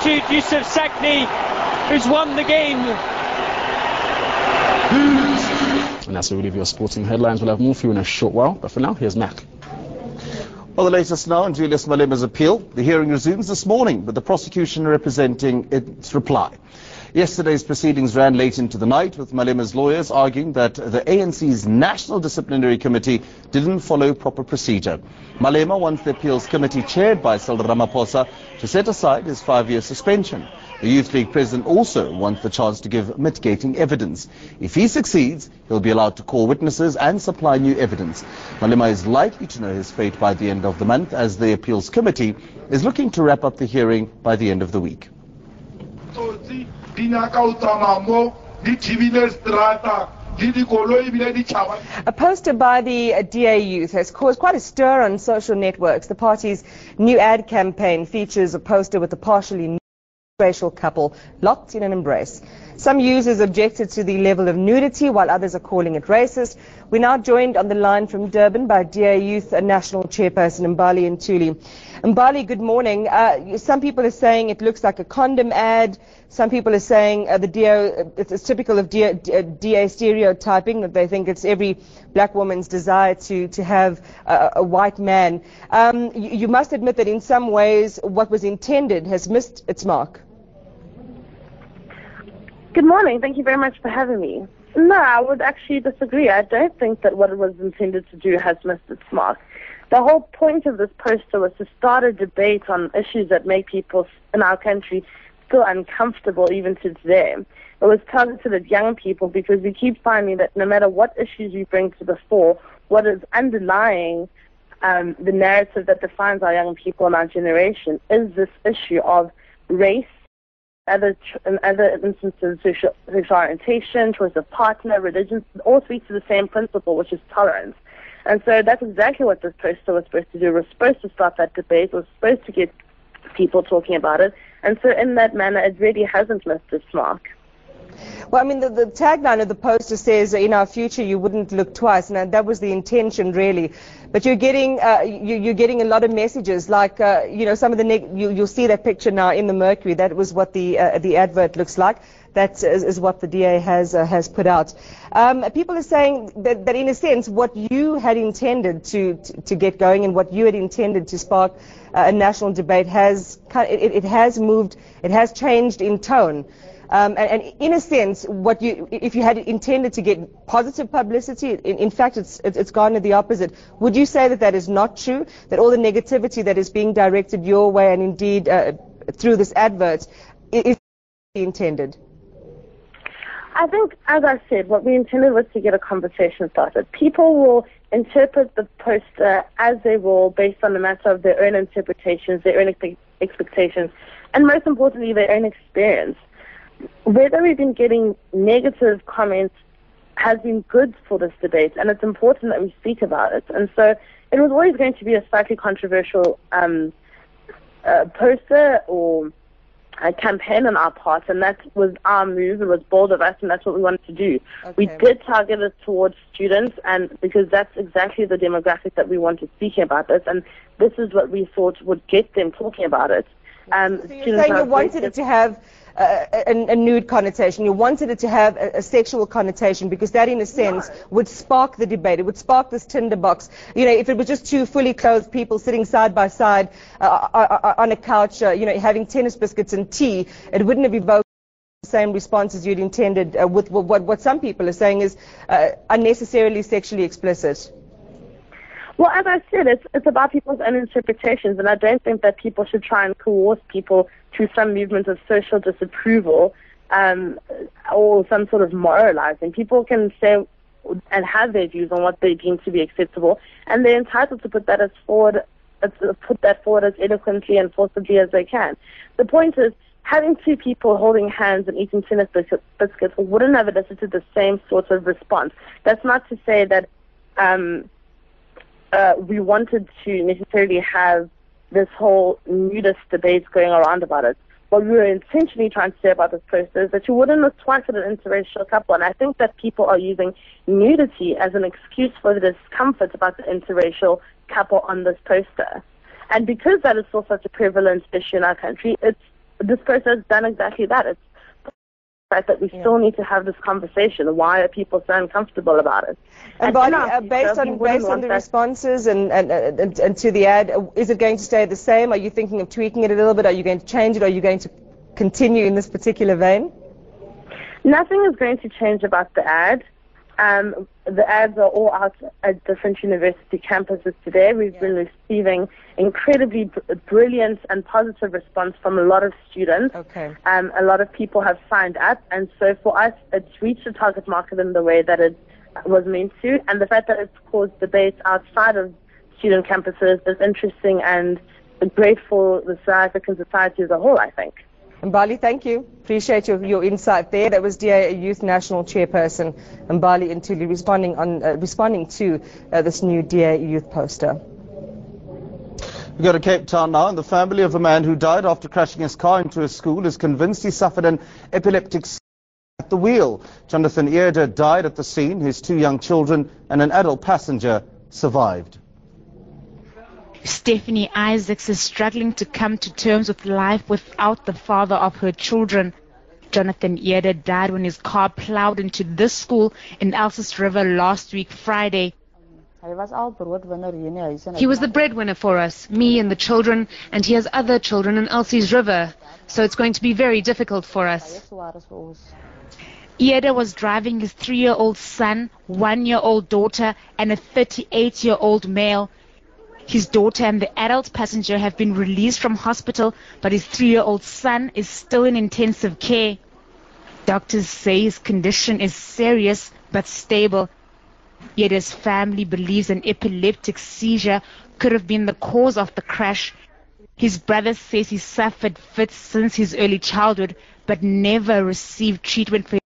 substitute Yusuf Sakni, who's won the game. And that's a relief of your sporting headlines. We'll have more for you in a short while, but for now, here's Mac. Well, the latest now on Julius Malema's appeal. The hearing resumes this morning, with the prosecution representing its reply. Yesterday's proceedings ran late into the night, with Malema's lawyers arguing that the ANC's National Disciplinary Committee didn't follow proper procedure. Malema wants the appeals committee chaired by Cyril Ramaphosa to set aside his 5-year suspension. The Youth League president also wants the chance to give mitigating evidence. If he succeeds, he'll be allowed to call witnesses and supply new evidence. Malema is likely to know his fate by the end of the month, as the appeals committee is looking to wrap up the hearing by the end of the week. A poster by the DA Youth has caused quite a stir on social networks. The party's new ad campaign features a poster with a partially nude racial couple locked in an embrace. Some users objected to the level of nudity, while others are calling it racist. We're now joined on the line from Durban by DA Youth National Chairperson Mbali and Ntuli. Mbali, good morning. Some people are saying it looks like a condom ad. Some people are saying it's typical of DA stereotyping, that they think it's every black woman's desire to have a white man. You must admit that in some ways what was intended has missed its mark. Good morning. Thank you very much for having me. No, I would actually disagree. I don't think that what it was intended to do has missed its mark. The whole point of this poster was to start a debate on issues that make people in our country feel uncomfortable even to today. It was targeted at young people because we keep finding that no matter what issues we bring to the fore, what is underlying the narrative that defines our young people and our generation is this issue of race, in other instances, sexual orientation, choice of partner, religion, all speak to the same principle, which is tolerance. And so that's exactly what this poster was supposed to do. It was supposed to start that debate. It was supposed to get people talking about it. And so in that manner, it really hasn't missed its mark. Well, I mean, the tagline of the poster says, in our future, you wouldn't look twice. Now, that was the intention, really. But you're getting a lot of messages, like, some of the you'll see that picture now in the Mercury. That was what the advert looks like. That is what the DA has put out. People are saying that in a sense, what you had intended to get going and what you had intended to spark a national debate has moved, it has changed in tone. And in a sense, if you had intended to get positive publicity, in fact, it's garnered the opposite. Would you say that is not true? That all the negativity that is being directed your way, and indeed through this advert, is intended? I think, as I said, what we intended was to get a conversation started. People will interpret the poster as they will, based on the matter of their own interpretations, their own expectations, and most importantly, their own experience. Whether we've been getting negative comments has been good for this debate, and it's important that we speak about it. And so it was always going to be a slightly controversial poster or a campaign on our part, and that was our move. It was bold of us, and that's what we wanted to do. Okay. We did target it towards students, and because that's exactly the demographic that we wanted speaking about this, and this is what we thought would get them talking about it. So you're saying you wanted it to have a nude connotation. You wanted it to have a sexual connotation, because that, in a sense, would spark the debate. It would spark this tinderbox. If it was just two fully clothed people sitting side by side on a couch, having tennis biscuits and tea, it wouldn't have evoked the same responses you'd intended with what some people are saying is unnecessarily sexually explicit. Well, as I said, it's about people's own interpretations, and I don't think that people should try and coerce people through some movement of social disapproval or some sort of moralizing. People can say and have their views on what they deem to be acceptable, and they're entitled to put that forward as eloquently and forcibly as they can. The point is, having two people holding hands and eating tennis biscuits wouldn't have elicited the same sort of response. That's not to say that we wanted to necessarily have this whole nudist debate going around about it. What we were intentionally trying to say about this poster is that you wouldn't look twice at an interracial couple, and I think that people are using nudity as an excuse for the discomfort about the interracial couple on this poster. And because that is still such a prevalent issue in our country, it's this person has done exactly that. It's the fact that we still need to have this conversation. Why are people so uncomfortable about it? And Mbali, based on the responses and to the ad, is it going to stay the same? Are you thinking of tweaking it a little bit? Are you going to change it? Are you going to continue in this particular vein? Nothing is going to change about the ad. The ads are all out at different university campuses today. We've been receiving incredibly brilliant and positive response from a lot of students. Okay. A lot of people have signed up, and so for us, it's reached the target market in the way that it was meant to, and the fact that it's caused debate outside of student campuses is interesting and great for the South African society as a whole, I think. Mbali, thank you. Appreciate your insight there. That was DA Youth National Chairperson Mbali Ntuli responding to this new DA Youth poster. We go to Cape Town now, and the family of a man who died after crashing his car into a school is convinced he suffered an epileptic seizure at the wheel. Jonathan Earder died at the scene. His 2 young children and an adult passenger survived. Stephanie Isaacs is struggling to come to terms with life without the father of her children. Jonathan Earder died when his car plowed into this school in Elsis River last week Friday. He was the breadwinner for us, me and the children, and he has other children in Elsis River, so it's going to be very difficult for us. Earder was driving his 3-year-old son, 1-year-old daughter, and a 38-year-old male. His daughter and the adult passenger have been released from hospital, but his 3-year-old son is still in intensive care. Doctors say his condition is serious but stable. Yet his family believes an epileptic seizure could have been the cause of the crash. His brother says he suffered fits since his early childhood but never received treatment for